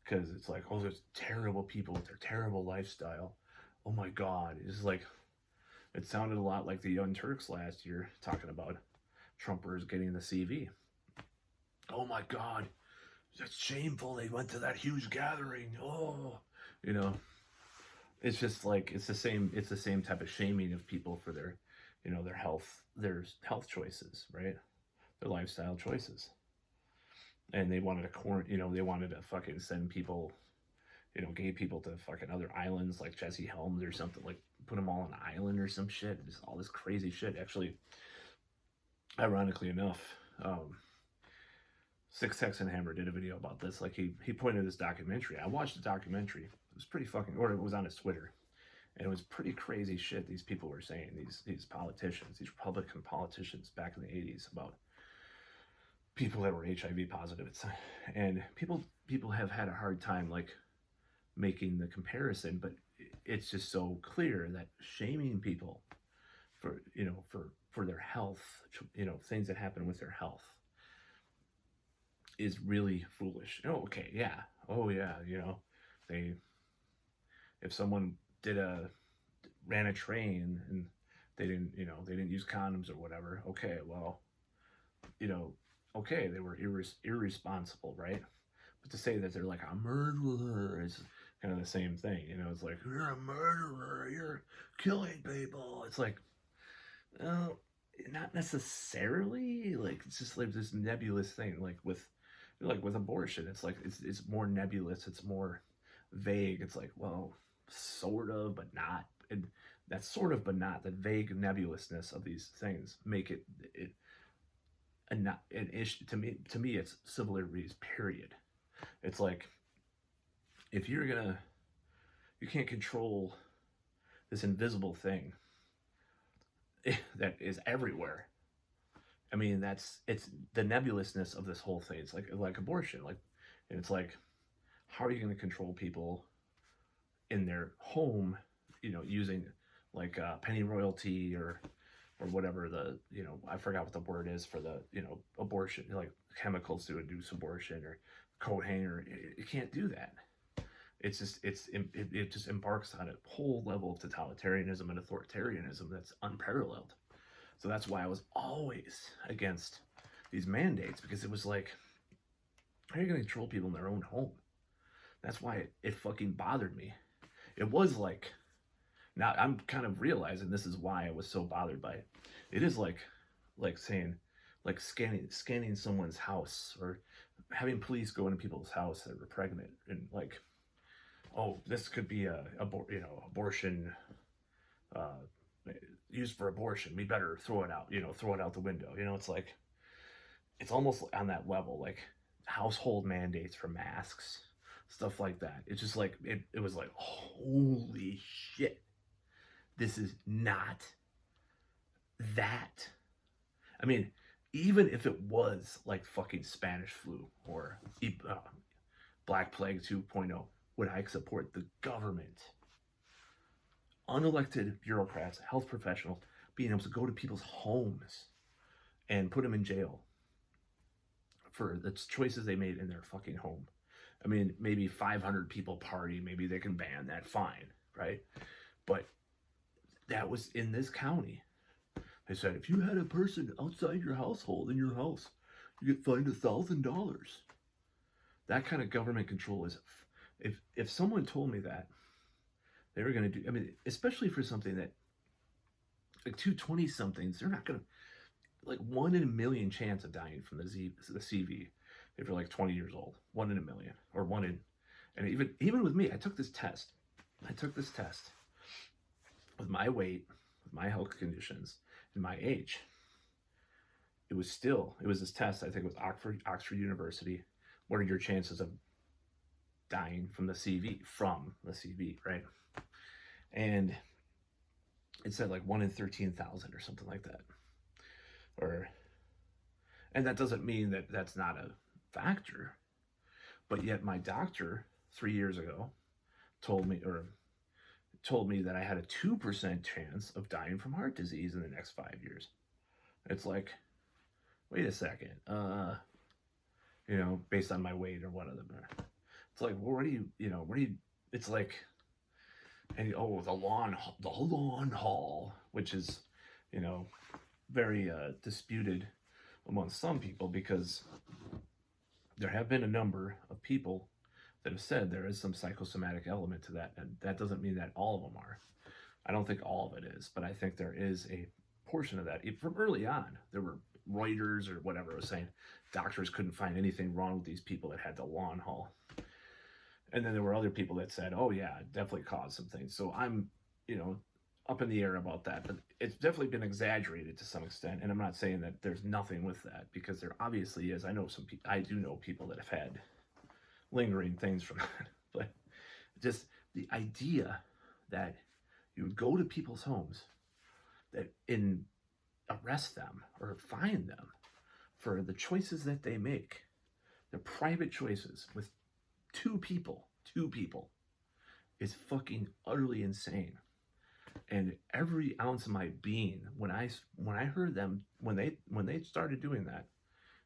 Because it's like, oh, there's terrible people with their terrible lifestyle. Oh my God. It's like, it sounded a lot like the Young Turks last year talking about Trumpers getting the CV. Oh my God. That's shameful. They went to that huge gathering. Oh, you know, it's just like, it's the same type of shaming of people for their, you know, their health choices, right? Their lifestyle choices. And they wanted they wanted to fucking send people, you know, gay people to fucking other islands like Jesse Helms or something, like put them all on an island or some shit. Just all this crazy shit. Actually, ironically enough, Six Texan Hammer did a video about this. Like he pointed this documentary. I watched the documentary. It was pretty fucking, or it was on his Twitter, and it was pretty crazy shit these people were saying. These politicians, these Republican politicians back in the 80s about people that were HIV positive. And people have had a hard time like making the comparison, but it's just so clear that shaming people for, you know, for their health, you know, things that happen with their health is really foolish. Oh, okay, yeah. Oh yeah, you know, if someone ran a train and they didn't use condoms or whatever, okay, well, you know, okay, they were irresponsible, right? But to say that they're like a murderer is kind of the same thing, you know. It's like, you're a murderer, you're killing people. It's like, not necessarily. Like, it's just like this nebulous thing. Like with abortion, it's like it's more nebulous. It's more vague. It's like, well, sort of, but not. And that sort of, but not. The vague nebulousness of these things make it and not an issue to me. To me, it's civil liberties. Period. It's like, if you can't control this invisible thing that is everywhere. I mean, it's the nebulousness of this whole thing. It's like abortion. Like, and it's like, how are you going to control people in their home? You know, using like penny royalty or whatever I forgot what the word is for the, you know, abortion, like chemicals to induce abortion or coat hanger. You can't do that. It's just it just embarks on a whole level of totalitarianism and authoritarianism that's unparalleled. So that's why I was always against these mandates, because it was like, how are you going to control people in their own home? That's why it fucking bothered me. It was like, now I'm kind of realizing this is why I was so bothered by it. It is like saying, like scanning someone's house, or having police go into people's house that were pregnant, and like, oh, this could be abortion, used for abortion. We better throw it out, throw it out the window. You know, it's like, it's almost on that level, like household mandates for masks, stuff like that. It's just like, it was like, holy shit. This is not that. I mean, even if it was like fucking Spanish flu or Black Plague 2.0, would I support the government, unelected bureaucrats, health professionals, being able to go to people's homes and put them in jail for the choices they made in their fucking home? I mean, maybe 500 people party, maybe they can ban that, fine, right? But that was in this county. They said, if you had a person outside your household, in your house, you get fined $1,000. That kind of government control is, if someone told me that they were going to do, I mean, especially for something that, like 220-somethings, they're not going to, like 1 in a million chance of dying from the CV if you're like 20 years old. 1 in a million, or and even with me, I took this test with my weight, with my health conditions, and my age. It was this test, I think it was Oxford University. What are your chances of dying from the CV, right? And it said like 1 in 13,000 or something like that. Or, and that doesn't mean that that's not a factor, but yet my doctor 3 years ago told me that I had a 2% chance of dying from heart disease in the next 5 years. It's like, wait a second, based on my weight or one of them. It's like, well, it's like, and the lawn haul, which is, very disputed among some people, because there have been a number of people that have said there is some psychosomatic element to that, and that doesn't mean that all of them are. I don't think all of it is, but I think there is a portion of that. From early on, there were Reuters or whatever was saying doctors couldn't find anything wrong with these people that had the lawn haul. And then there were other people that said, oh yeah, it definitely caused some things. So I'm, up in the air about that, but it's definitely been exaggerated to some extent. And I'm not saying that there's nothing with that, because there obviously is. I do know people that have had lingering things from that, but just the idea that you would go to people's homes and arrest them or fine them for the choices that they make, their private choices with two people, is fucking utterly insane. And every ounce of my being, when I heard them, when they started doing that,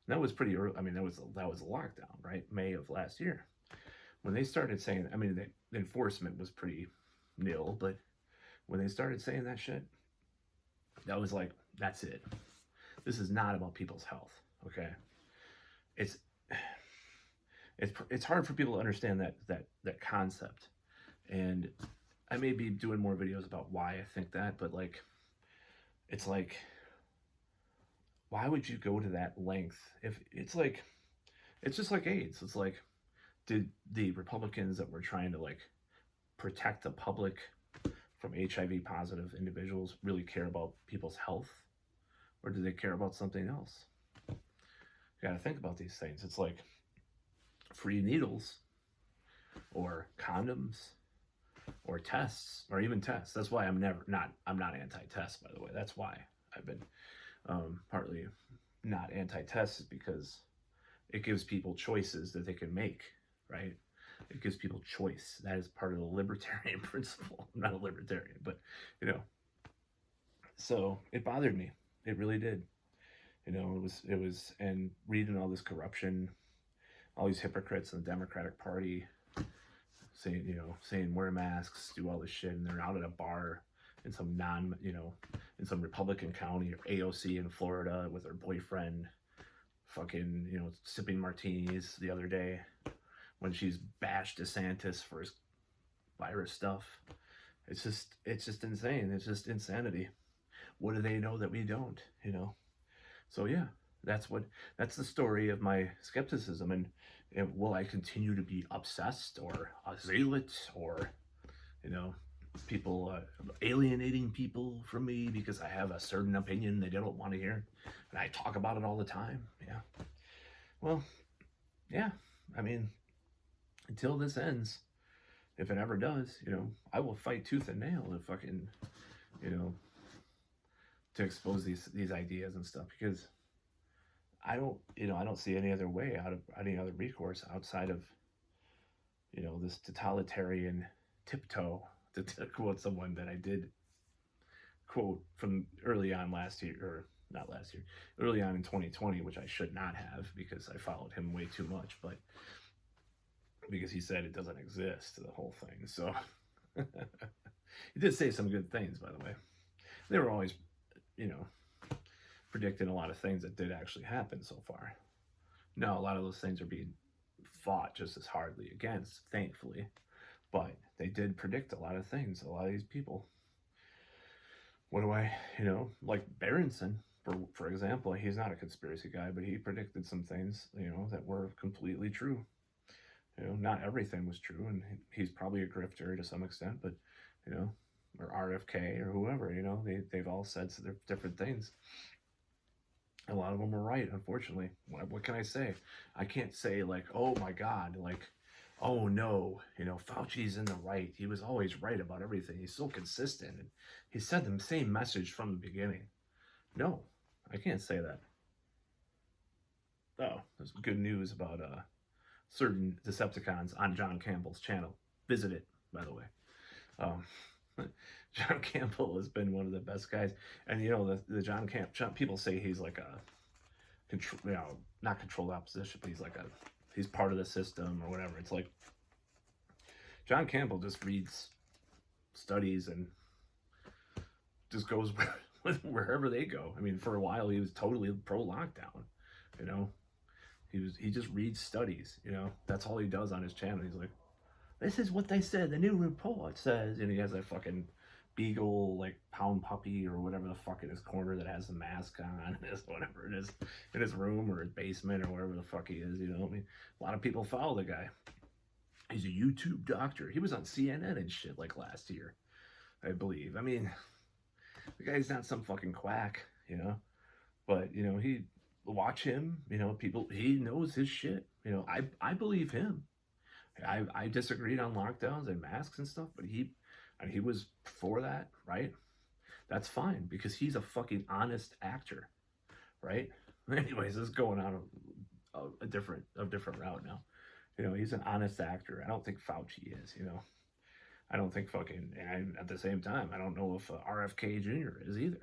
that was pretty early. I mean, that was a lockdown, right? May of last year. When they started saying, I mean, the enforcement was pretty nil, but when they started saying that shit, that was like, that's it. This is not about people's health, okay? It's hard for people to understand that concept, and I may be doing more videos about why I think that, but it's like, why would you go to that length? If it's just like AIDS. It's like, did the Republicans that were trying to protect the public from HIV positive individuals really care about people's health, or do they care about something else? You got to think about these things. It's like free needles, or condoms, or tests, or even tests. That's why I'm not anti-test, by the way. That's why I've been partly not anti-test, is because it gives people choices that they can make, right? It gives people choice. That is part of the libertarian principle. I'm not a libertarian, but so it bothered me. It really did. It was, and reading all this corruption, all these hypocrites in the Democratic Party saying wear masks, do all this shit, and they're out at a bar in some in some Republican county, or AOC in Florida, with her boyfriend, fucking, sipping martinis the other day, when she's bashed DeSantis for his virus stuff. It's just insane. It's just insanity. What do they know that we don't, So yeah, that's the story of my skepticism. And will I continue to be obsessed or a zealot, or, people alienating people from me because I have a certain opinion they don't want to hear, and I talk about it all the time? Yeah. Well, yeah. I mean, until this ends, if it ever does, I will fight tooth and nail to fucking, to expose these ideas and stuff, because I don't see any other way out of any other recourse outside of, this totalitarian tiptoe, to quote someone that I did quote from early on early on in 2020, which I should not have, because I followed him way too much, but because he said it doesn't exist, the whole thing. So he did say some good things, by the way. They were always, predicting a lot of things that did actually happen so far. Now, a lot of those things are being fought just as hardly against, thankfully, but they did predict a lot of things, a lot of these people. What do I, like Berenson, for example, he's not a conspiracy guy, but he predicted some things, that were completely true. Not everything was true, and he's probably a grifter to some extent, but, or RFK or whoever, they've all said different things. A lot of them were right, unfortunately. What can I say? I can't say oh my God, oh no, Fauci's in the right. He was always right about everything. He's so consistent. And he said the same message from the beginning. No, I can't say that. Oh, there's good news about certain Decepticons on John Campbell's channel. Visit it, by the way. Um, John Campbell has been one of the best guys, and the John people say he's like a control, not controlled opposition, but he's part of the system or whatever. It's like John Campbell just reads studies and just goes wherever they go. I mean, for a while he was totally pro lockdown. He just reads studies. That's all he does on his channel. He's like, this is what they said. The new report says, and he has that fucking beagle, like pound puppy or whatever the fuck in his corner that has the mask on, whatever it is, in his room or his basement or wherever the fuck he is. I mean, a lot of people follow the guy. He's a YouTube doctor. He was on CNN and shit like last year, I believe. I mean, the guy's not some fucking quack, but he watch him. People, he knows his shit. I believe him. I disagreed on lockdowns and masks and stuff, but he was for that, right? That's fine because he's a fucking honest actor, right? Anyways, this is going on a different route now. He's an honest actor. I don't think Fauci is. I don't think and at the same time, I don't know if RFK Jr. is either.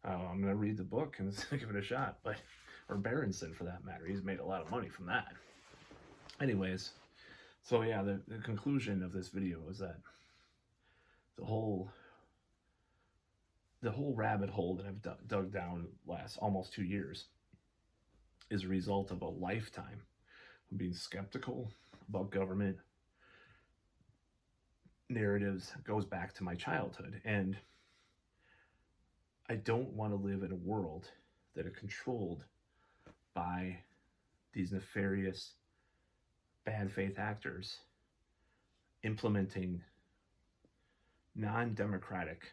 I'm gonna read the book and give it a shot, or Berenson for that matter. He's made a lot of money from that. Anyways, so yeah, the conclusion of this video is that the whole rabbit hole that I've dug down last almost 2 years is a result of a lifetime of being skeptical about government narratives. It goes back to my childhood, and I don't want to live in a world that is controlled by these nefarious, bad faith actors implementing non-democratic,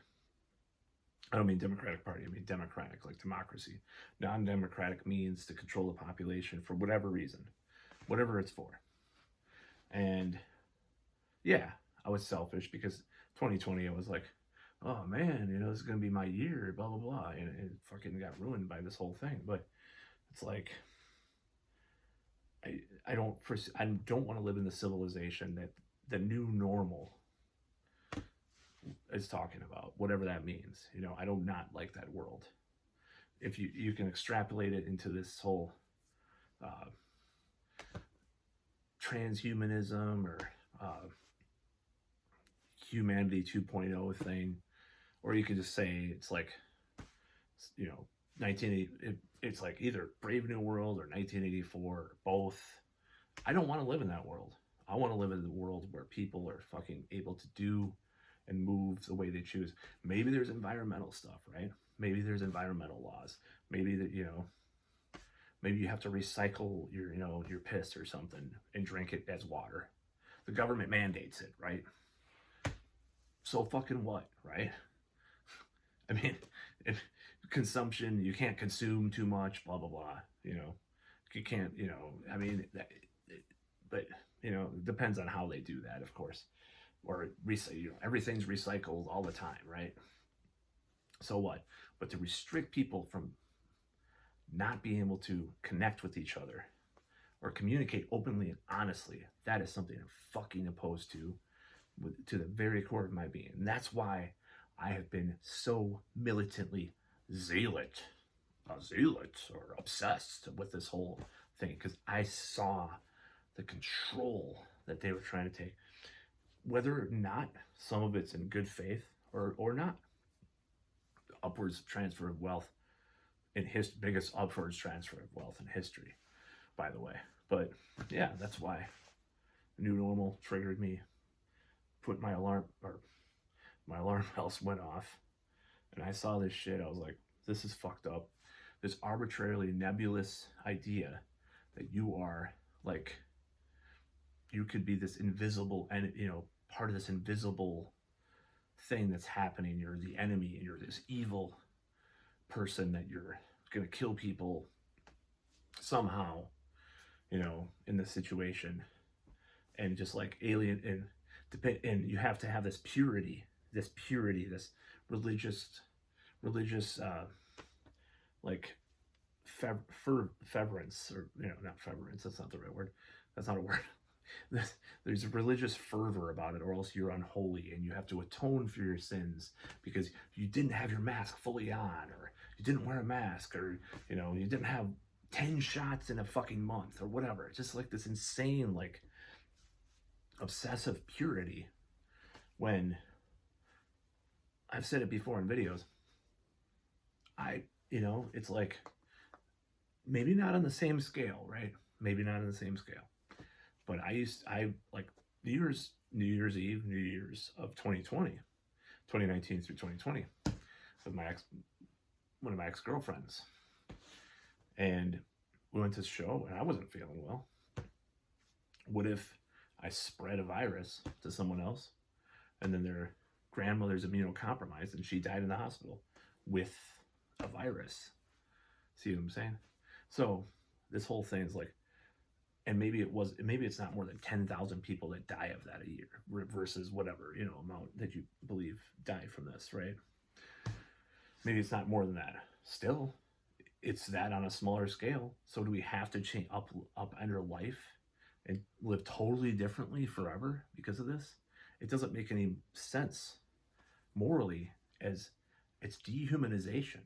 I don't mean Democratic Party, I mean democratic, like democracy, non-democratic means to control the population for whatever reason, whatever it's for. And yeah, I was selfish because 2020, I was like, oh man, this is going to be my year, blah, blah, blah. And it fucking got ruined by this whole thing. But it's like, I don't want to live in the civilization that the new normal is talking about, whatever that means. I do not like that world. If you can extrapolate it into this whole transhumanism or humanity 2.0 thing, or you could just say it's like, 1980. It's like either Brave New World or 1984 or both. I don't want to live in that world. I want to live in the world where people are fucking able to do and move the way they choose. Maybe there's environmental stuff, right? Maybe there's environmental laws. Maybe that maybe you have to recycle your piss or something and drink it as water. The government mandates it, right? So fucking what, right? I mean, if consumption, you can't consume too much, blah, blah, blah. You can't, I mean, but, it depends on how they do that, of course. Or, everything's recycled all the time, right? So what? But to restrict people from not being able to connect with each other or communicate openly and honestly, that is something I'm fucking opposed to the very core of my being. And that's why I have been so militantly zealot or obsessed with this whole thing, because I saw the control that they were trying to take, whether or not some of it's in good faith or not. Upwards transfer of wealth in biggest upwards transfer of wealth in history, by the way. But yeah, that's why New Normal triggered me. Put my alarm bells went off, and I saw this shit. I was like, this is fucked up. This arbitrarily nebulous idea that you are like, you could be this invisible and part of this invisible thing that's happening. You're the enemy, and you're this evil person that you're gonna kill people somehow, in this situation. and just like alien and you have to have this purity, this religious like fervence, or not fervence, that's not the right word, that's not a word. There's a religious fervor about it, or else you're unholy and you have to atone for your sins because you didn't have your mask fully on, or you didn't wear a mask, or you didn't have 10 shots in a fucking month or whatever. It's just like this insane, like, obsessive purity, when I've said it before in videos. It's like, maybe not on the same scale, right? Maybe not on the same scale. But I like New Year's Eve, New Year's of 2019 through 2020, with one of my ex-girlfriends. And we went to this show and I wasn't feeling well. What if I spread a virus to someone else, and then their grandmother's immunocompromised and she died in the hospital with a virus? See what I'm saying? So this whole thing is like, and maybe it's not more than 10,000 people that die of that a year versus whatever, amount that you believe die from this, right? Maybe it's not more than that. Still, it's that on a smaller scale. So do we have to change upend our life and live totally differently forever because of this? It doesn't make any sense morally, as it's dehumanization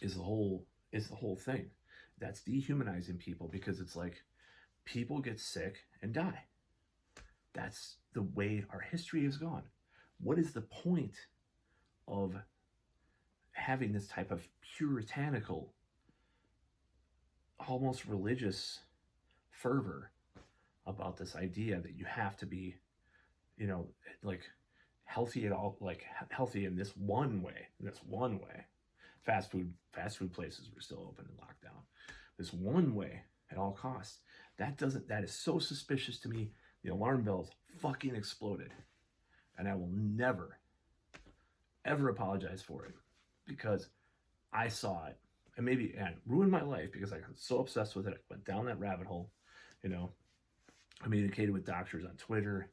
is the whole thing. That's dehumanizing people, because it's like, people get sick and die. That's the way our history has gone. What is the point of having this type of puritanical, almost religious fervor about this idea that you have to be, like, healthy at all, like healthy in this one way, Fast food places were still open in lockdown. This one way at all costs. That is so suspicious to me. The alarm bells fucking exploded. And I will never, ever apologize for it, because I saw it, and it ruined my life because I got so obsessed with it. I went down that rabbit hole. I communicated with doctors on Twitter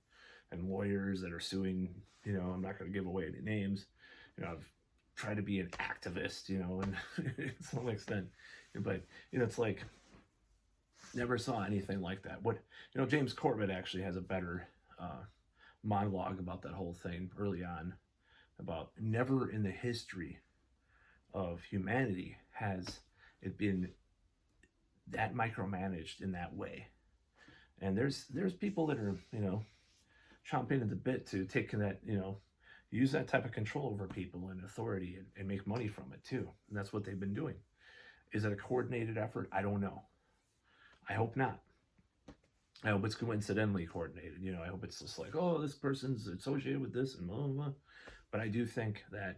and lawyers that are suing. I'm not going to give away any names. I've tried to be an activist, and to some extent, but it's like, never saw anything like that. James Corbett actually has a better monologue about that whole thing early on, about never in the history of humanity has it been that micromanaged in that way. And there's people that are, chomping at the bit to take that, use that type of control over people and authority, and make money from it too. And that's what they've been doing. Is it a coordinated effort? I don't know. I hope not. I hope it's coincidentally coordinated. I hope it's just like, oh, this person's associated with this and blah, blah, blah. But I do think that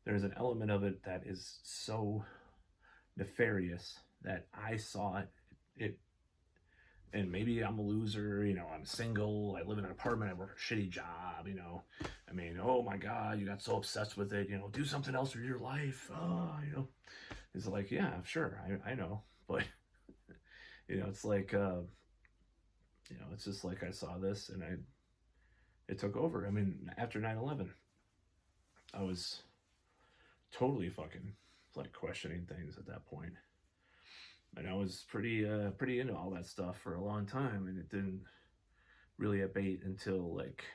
there's an element of it that is so nefarious that I saw it. And maybe I'm a loser, I'm single, I live in an apartment, I work a shitty job, oh my God, you got so obsessed with it, do something else with your life. It's like, yeah, sure, I know, but it's like, it's just like, I saw this and it took over. After 9/11, I was totally fucking like questioning things at that point. And I was pretty into all that stuff for a long time, and it didn't really abate until, like,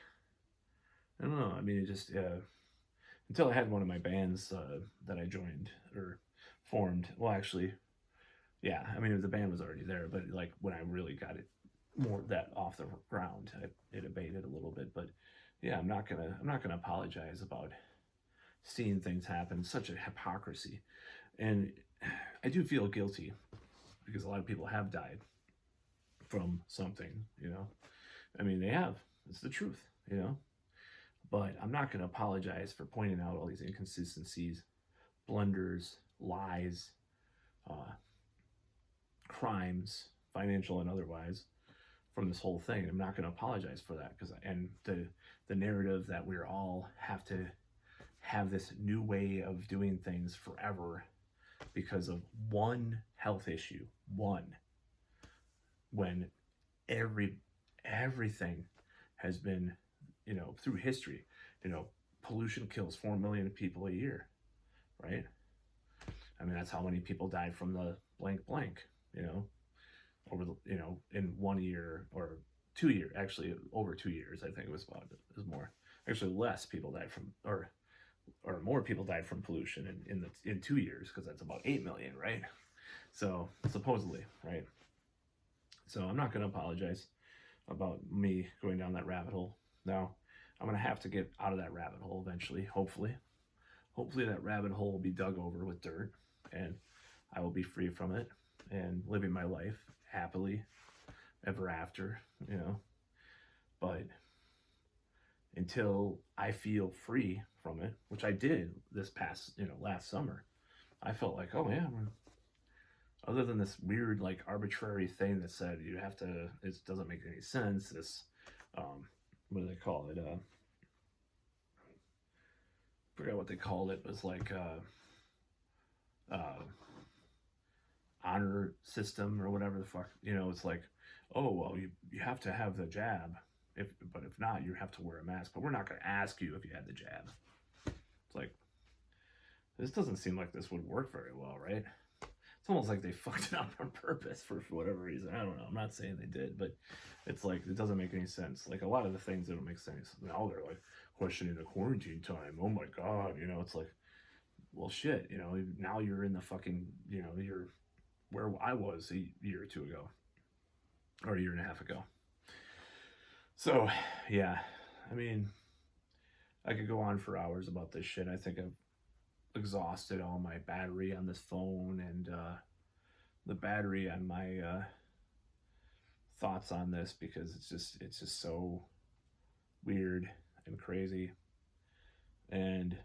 I don't know. It just until I had one of my bands that I joined or formed. Well, actually, yeah. The band was already there, but like when I really got it more that off the ground, it abated a little bit. But yeah, I'm not gonna apologize about seeing things happen. Such a hypocrisy, and I do feel guilty, because a lot of people have died from something, they have. It's the truth, But I'm not going to apologize for pointing out all these inconsistencies, blunders, lies, crimes, financial and otherwise, from this whole thing. I'm not going to apologize for that, and the narrative that we all have to have this new way of doing things forever because of one health issue, when everything has been, through history, pollution kills 4 million people a year, right? I mean, that's how many people died from the blank blank, over the, in 1 year or 2 years, actually over 2 years, I think it was more, actually less people died from, or more people died from pollution in 2 years, because that's about 8 million, right? So supposedly, right? So I'm not going to apologize about me going down that rabbit hole. Now, I'm going to have to get out of that rabbit hole eventually, hopefully. Hopefully that rabbit hole will be dug over with dirt, and I will be free from it and living my life happily ever after, But until I feel free from it, which I did this past, last summer, I felt like, oh yeah, other than this weird, like, arbitrary thing that said you have to, it doesn't make any sense, this, what do they call it? I forgot what they called it. It was like, honor system or whatever the fuck, it's like, oh, well, you have to have the jab. But if not, you have to wear a mask. But we're not going to ask you if you had the jab. It's like, this doesn't seem like this would work very well, right? It's almost like they fucked it up on purpose for whatever reason. I don't know. I'm not saying they did, but it's like, it doesn't make any sense. Like, a lot of the things that don't make sense. Now they're like questioning the quarantine time. Oh my God. It's like, well, shit, now you're in the fucking, you're where I was a year or two ago, or a year and a half ago. So, yeah, I mean, I could go on for hours about this shit. I think I've exhausted all my battery on this phone, and the battery on my thoughts on this, because it's just so weird and crazy. And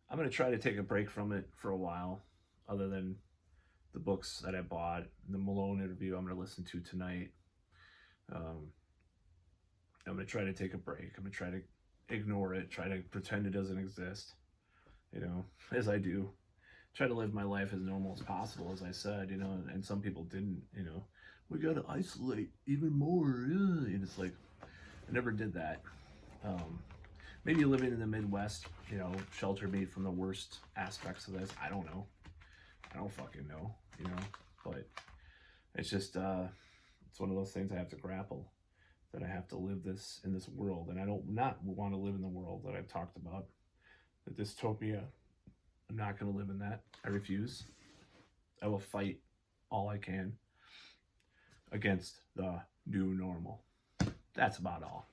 I'm going to try to take a break from it for a while, other than the books that I bought, the Malone interview I'm going to listen to tonight. I'm going to try to take a break. I'm going to try to ignore it, try to pretend it doesn't exist, as I do. Try to live my life as normal as possible, as I said, and some people didn't, we got to isolate even more. And it's like, I never did that. Maybe living in the Midwest, shelter me from the worst aspects of this. I don't know. I don't fucking know, but it's just, it's one of those things I have to grapple, that I have to live this in this world. And I don't not want to live in the world that I've talked about, the dystopia. I'm not going to live in that. I refuse. I will fight all I can against the new normal. That's about all.